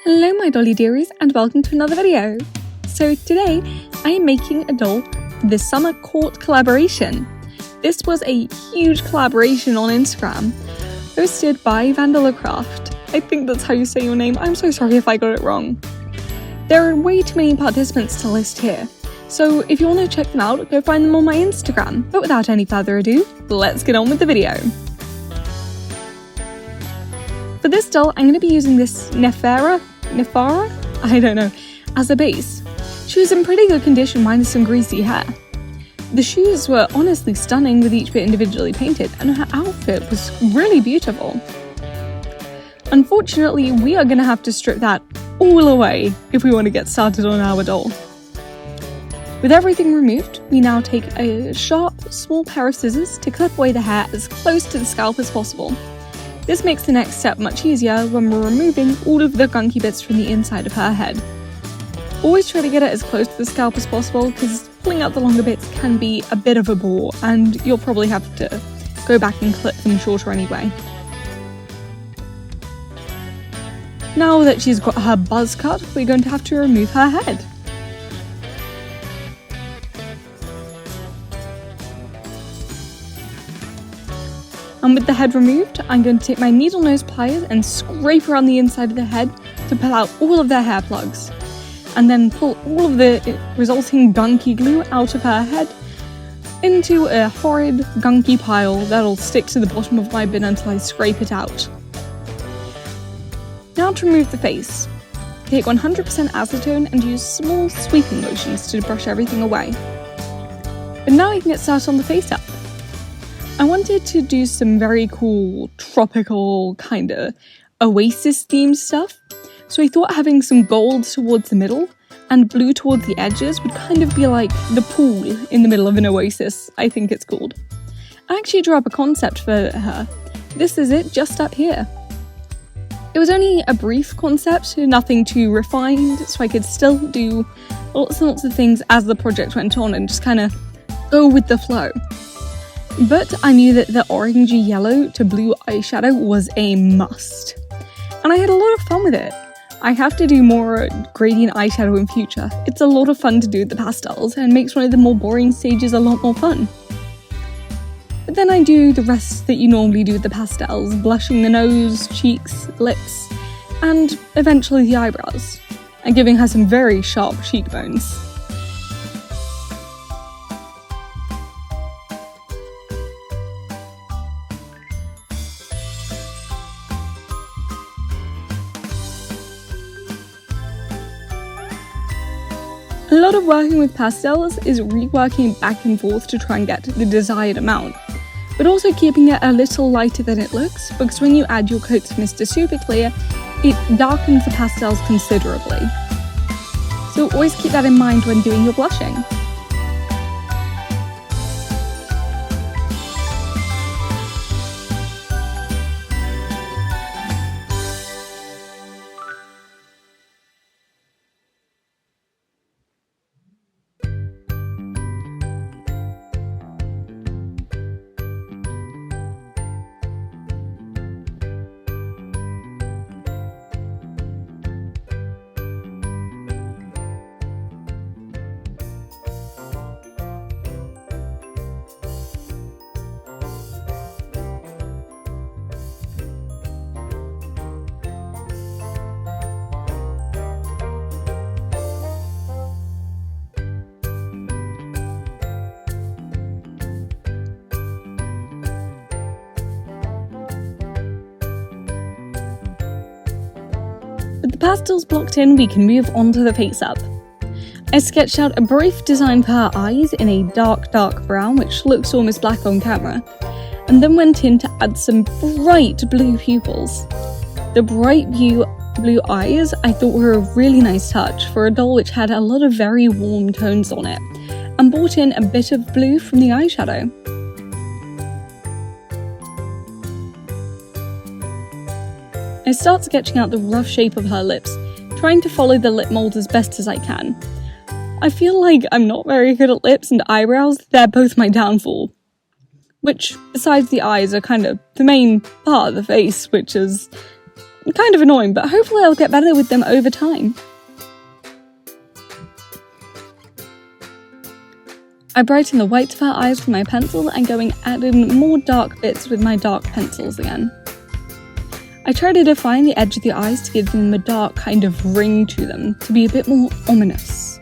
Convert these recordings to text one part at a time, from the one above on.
Hello my dolly dearies and welcome to another video. So today I am making a doll for the summer court collaboration. This was a huge collaboration on Instagram, hosted by Vandelacraft. I think that's how you say your name. I'm so sorry if I got it wrong. There are way too many participants to list here, so if you want to check them out, go find them on my Instagram. But without any further ado, let's get on with the video. For this doll, I'm going to be using this Nefara, I don't know, as a base. She was in pretty good condition minus some greasy hair. The shoes were honestly stunning with each bit individually painted, and her outfit was really beautiful. Unfortunately, we are going to have to strip that all away if we want to get started on our doll. With everything removed, we now take a sharp, small pair of scissors to clip away the hair as close to the scalp as possible. This makes the next step much easier when we're removing all of the gunky bits from the inside of her head. Always try to get it as close to the scalp as possible, because pulling out the longer bits can be a bit of a bore, and you'll probably have to go back and clip them shorter anyway. Now that she's got her buzz cut, we're going to have to remove her head. And with the head removed, I'm going to take my needle nose pliers and scrape around the inside of the head to pull out all of their hair plugs. And then pull all of the resulting gunky glue out of her head into a horrid gunky pile that'll stick to the bottom of my bin until I scrape it out. Now to remove the face. Take 100% acetone and use small sweeping motions to brush everything away. But now we can get started on the face up. I wanted to do some very cool, tropical, kinda oasis themed stuff, so I thought having some gold towards the middle and blue towards the edges would kind of be like the pool in the middle of an oasis, I think it's called. I actually drew up a concept for her. This is it, just up here. It was only a brief concept, nothing too refined, so I could still do lots and lots of things as the project went on and just kind of go with the flow. But I knew that the orangey yellow to blue eyeshadow was a must. And I had a lot of fun with it. I have to do more gradient eyeshadow in future. It's a lot of fun to do with the pastels and makes one of the more boring stages a lot more fun. But then I do the rest that you normally do with the pastels, blushing the nose, cheeks, lips, and eventually the eyebrows, and giving her some very sharp cheekbones. A lot of working with pastels is reworking back and forth to try and get the desired amount, but also keeping it a little lighter than it looks, because when you add your coats of Mr. Super Clear, it darkens the pastels considerably. So always keep that in mind when doing your blushing. With the pastels blocked in, we can move on to the face up. I sketched out a brief design for her eyes in a dark brown, which looks almost black on camera, and then went in to add some bright blue pupils. The bright blue eyes I thought were a really nice touch for a doll which had a lot of very warm tones on it, and brought in a bit of blue from the eyeshadow. I start sketching out the rough shape of her lips, trying to follow the lip mold as best as I can. I feel like I'm not very good at lips and eyebrows, they're both my downfall. which, besides the eyes, are kind of the main part of the face, which is kind of annoying, but hopefully I'll get better with them over time. I brighten the whites of her eyes with my pencil and going adding more dark bits with my dark pencils again. I try to define the edge of the eyes to give them a dark kind of ring to them, to be a bit more ominous.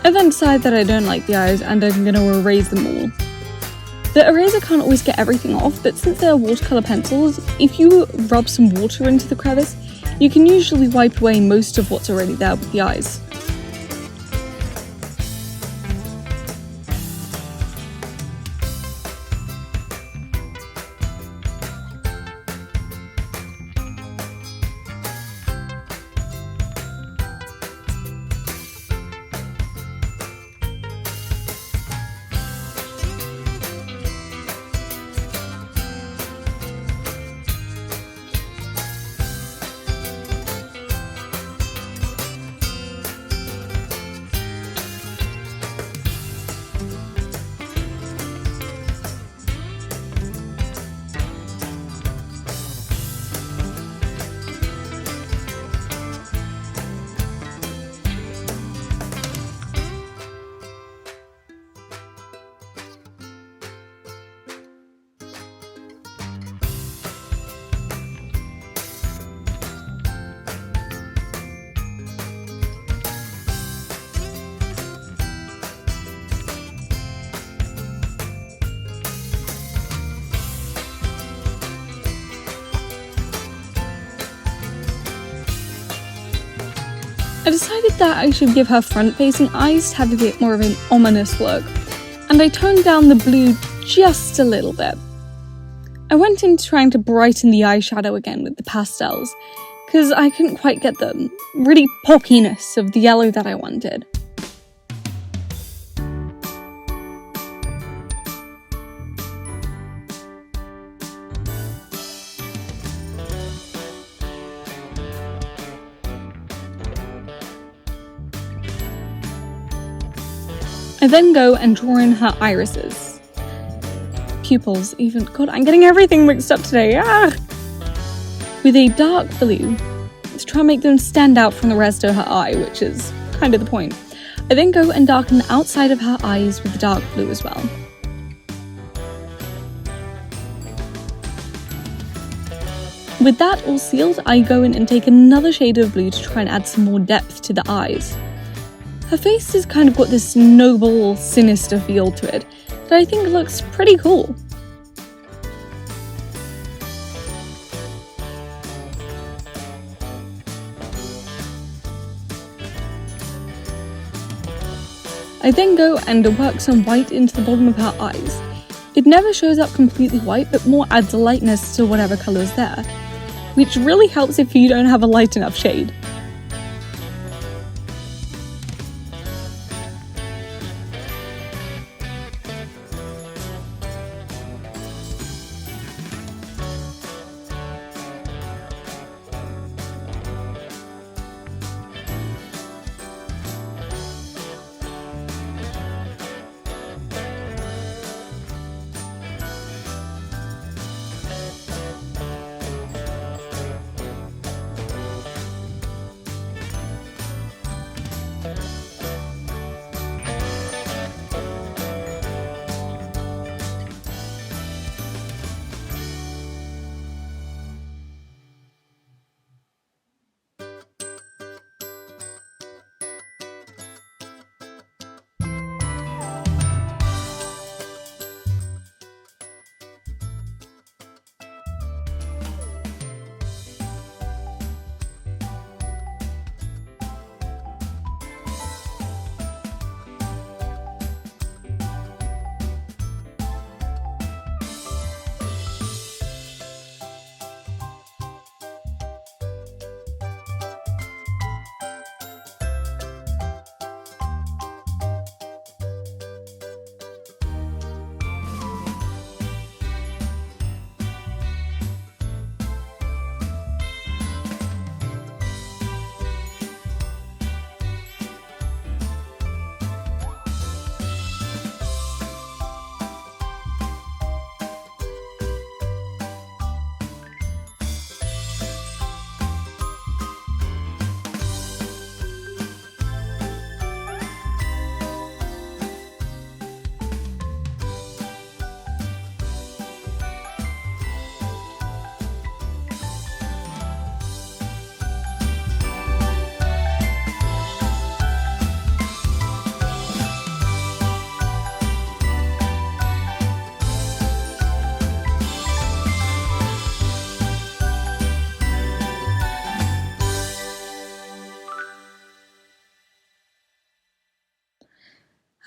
I then decide that I don't like the eyes and I'm going to erase them all. The eraser can't always get everything off, but since they're watercolour pencils, if you rub some water into the crevice, you can usually wipe away most of what's already there with the eyes. I decided that I should give her front-facing eyes to have a bit more of an ominous look, and I toned down the blue just a little bit. I went into trying to brighten the eyeshadow again with the pastels, because I couldn't quite get the really pockiness of the yellow that I wanted. I then go and draw in her irises. Pupils, even. God, I'm getting everything mixed up today. With a dark blue to try and make them stand out from the rest of her eye, which is kind of the point. I then go and darken the outside of her eyes with the dark blue as well. With that all sealed, I go in and take another shade of blue to try and add some more depth to the eyes. Her face has kind of got this noble, sinister feel to it that I think looks pretty cool. I then go and work some white into the bottom of her eyes. It never shows up completely white, but more adds lightness to whatever colour is there, which really helps if you don't have a light enough shade.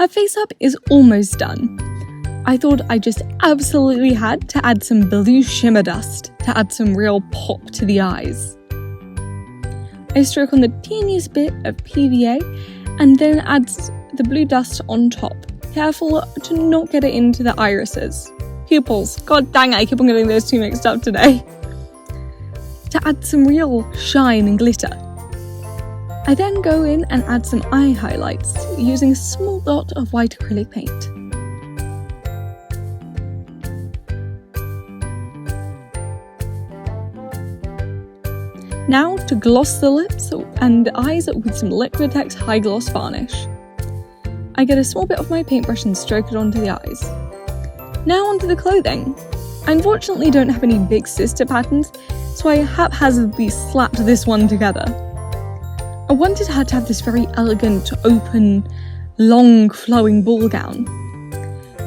Her face up is almost done. I thought I just absolutely had to add some blue shimmer dust to add some real pop to the eyes. I stroke on the teeniest bit of PVA and then add the blue dust on top. Careful to not get it into the irises. Pupils. God dang it, I keep on getting those two mixed up today. To add some real shine and glitter. I then go in and add some eye highlights using a small dot of white acrylic paint. Now to gloss the lips and eyes with some Liquitex High Gloss varnish. I get a small bit of my paintbrush and stroke it onto the eyes. Now onto the clothing. I unfortunately don't have any big sister patterns, so I haphazardly slapped this one together. I wanted her to have this very elegant, open, long, flowing ball gown.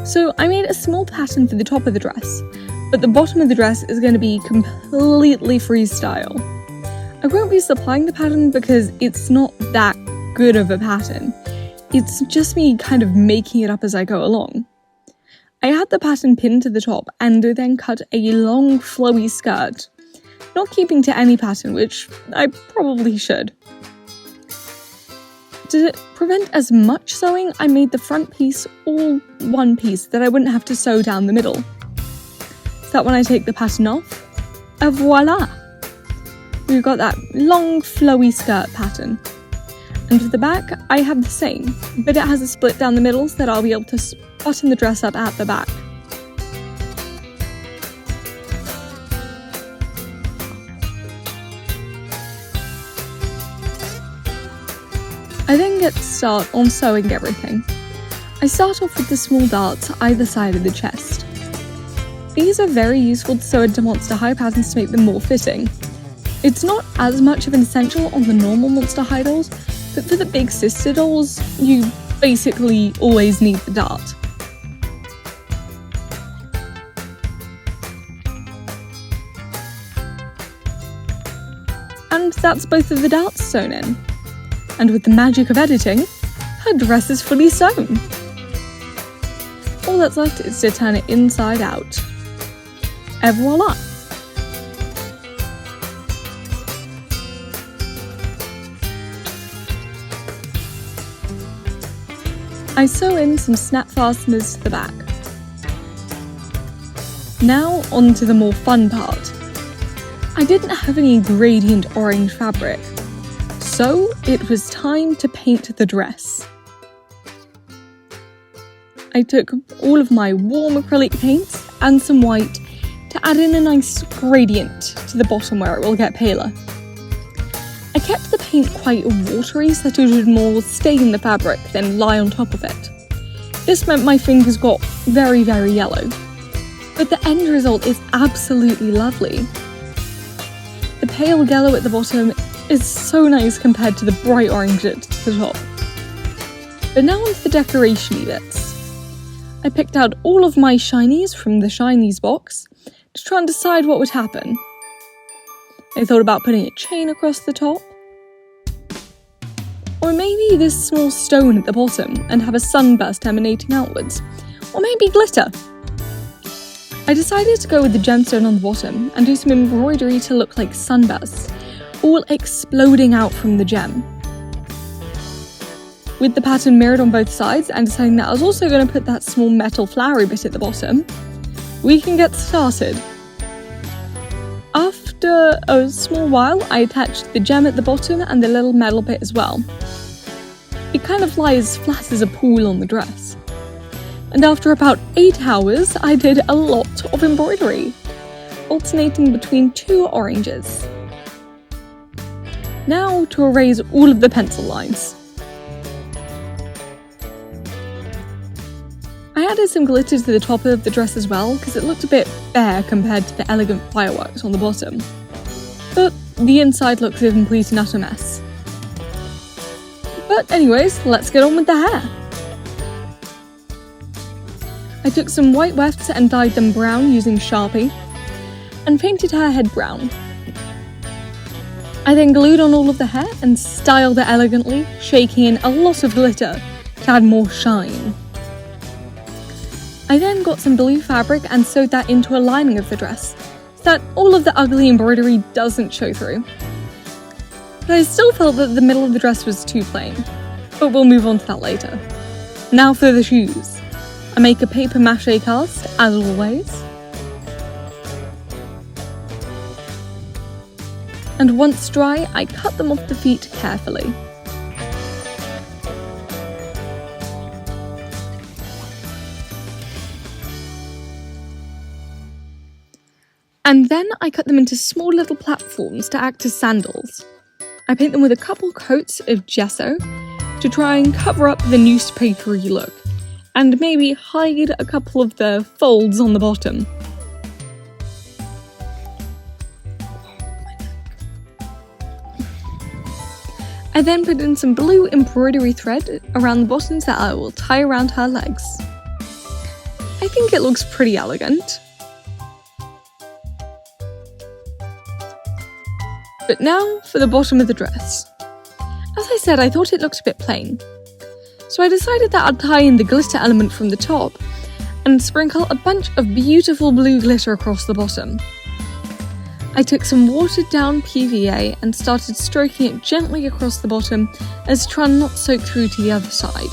So I made a small pattern for the top of the dress, but the bottom of the dress is going to be completely freestyle. I won't be supplying the pattern because it's not that good of a pattern. It's just me kind of making it up as I go along. I had the pattern pinned to the top and then cut a long flowy skirt, not keeping to any pattern, which I probably should. To prevent as much sewing, I made the front piece all one piece that I wouldn't have to sew down the middle. So that when I take the pattern off, voila! We've got that long flowy skirt pattern. And for the back, I have the same, but it has a split down the middle so that I'll be able to button the dress up at the back. I then get to start on sewing everything. I start off with the small darts either side of the chest. These are very useful to sew into Monster High patterns to make them more fitting. It's not as much of an essential on the normal Monster High dolls, but for the big sister dolls, you basically always need the dart. And that's both of the darts sewn in. And with the magic of editing, her dress is fully sewn. All that's left is to turn it inside out. Et voila! I sew in some snap fasteners to the back. Now on to the more fun part. I didn't have any gradient orange fabric, so it was time to paint the dress. I took all of my warm acrylic paints and some white to add in a nice gradient to the bottom where it will get paler. I kept the paint quite watery so that it would more stain the fabric than lie on top of it. This meant my fingers got very, very yellow. But the end result is absolutely lovely. The pale yellow at the bottom is so nice compared to the bright orange at the top. But now onto the decoration-y bits. I picked out all of my shinies from the shinies box to try and decide what would happen. I thought about putting a chain across the top, or maybe this small stone at the bottom and have a sunburst emanating outwards, or maybe glitter. I decided to go with the gemstone on the bottom and do some embroidery to look like sunbursts, all exploding out from the gem. With the pattern mirrored on both sides and deciding that I was also going to put that small metal flowery bit at the bottom, we can get started. After a small while, I attached the gem at the bottom and the little metal bit as well. It kind of lies flat as a pool on the dress. And after about 8 hours, I did a lot of embroidery, alternating between 2 oranges. Now to erase all of the pencil lines. I added some glitter to the top of the dress as well, because it looked a bit bare compared to the elegant fireworks on the bottom. But the inside looks a complete and utter mess. But anyways, let's get on with the hair. I took some white wefts and dyed them brown using Sharpie, and painted her head brown. I then glued on all of the hair and styled it elegantly, shaking in a lot of glitter to add more shine. I then got some blue fabric and sewed that into a lining of the dress, so that all of the ugly embroidery doesn't show through. But I still felt that the middle of the dress was too plain, but we'll move on to that later. Now for the shoes. I make a paper mache cast, as always. And once dry, I cut them off the feet carefully. And then I cut them into small little platforms to act as sandals. I paint them with a couple coats of gesso to try and cover up the newspapery look, and maybe hide a couple of the folds on the bottom. I then put in some blue embroidery thread around the bottoms that I will tie around her legs. I think it looks pretty elegant. But now for the bottom of the dress. As I said, I thought it looked a bit plain, so I decided that I'd tie in the glitter element from the top and sprinkle a bunch of beautiful blue glitter across the bottom. I took some watered down PVA and started stroking it gently across the bottom as to try and not soak through to the other side.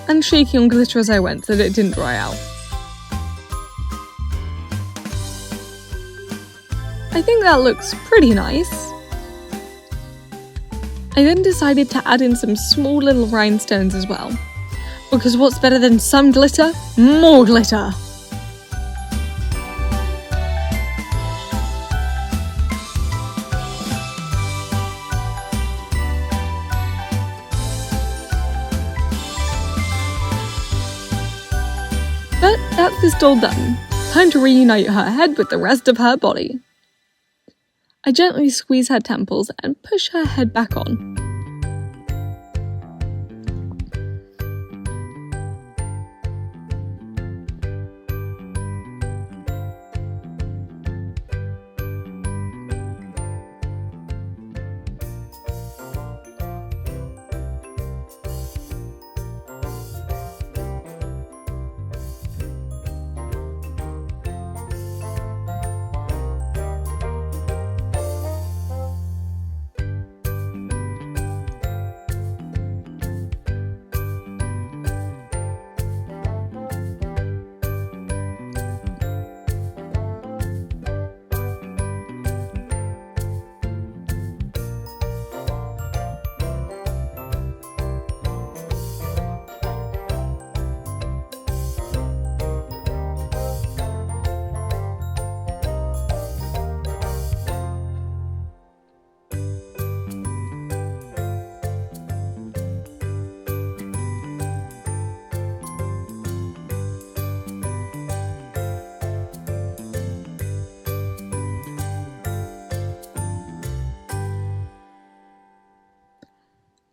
And shaking on glitter as I went so that it didn't dry out. I think that looks pretty nice. I then decided to add in some small little rhinestones as well, because what's better than some glitter? More glitter! But that's this doll done. Time to reunite her head with the rest of her body. I gently squeeze her temples and push her head back on.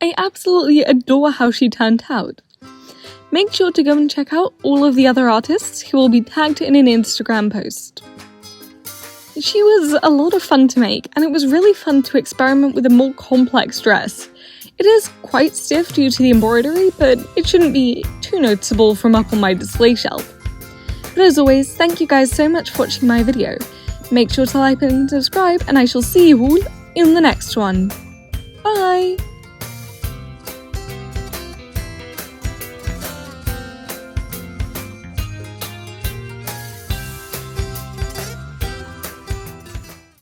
I absolutely adore how she turned out. Make sure to go and check out all of the other artists who will be tagged in an Instagram post. She was a lot of fun to make, and it was really fun to experiment with a more complex dress. It is quite stiff due to the embroidery, but it shouldn't be too noticeable from up on my display shelf. But as always, thank you guys so much for watching my video. Make sure to like and subscribe, and I shall see you all in the next one. Bye!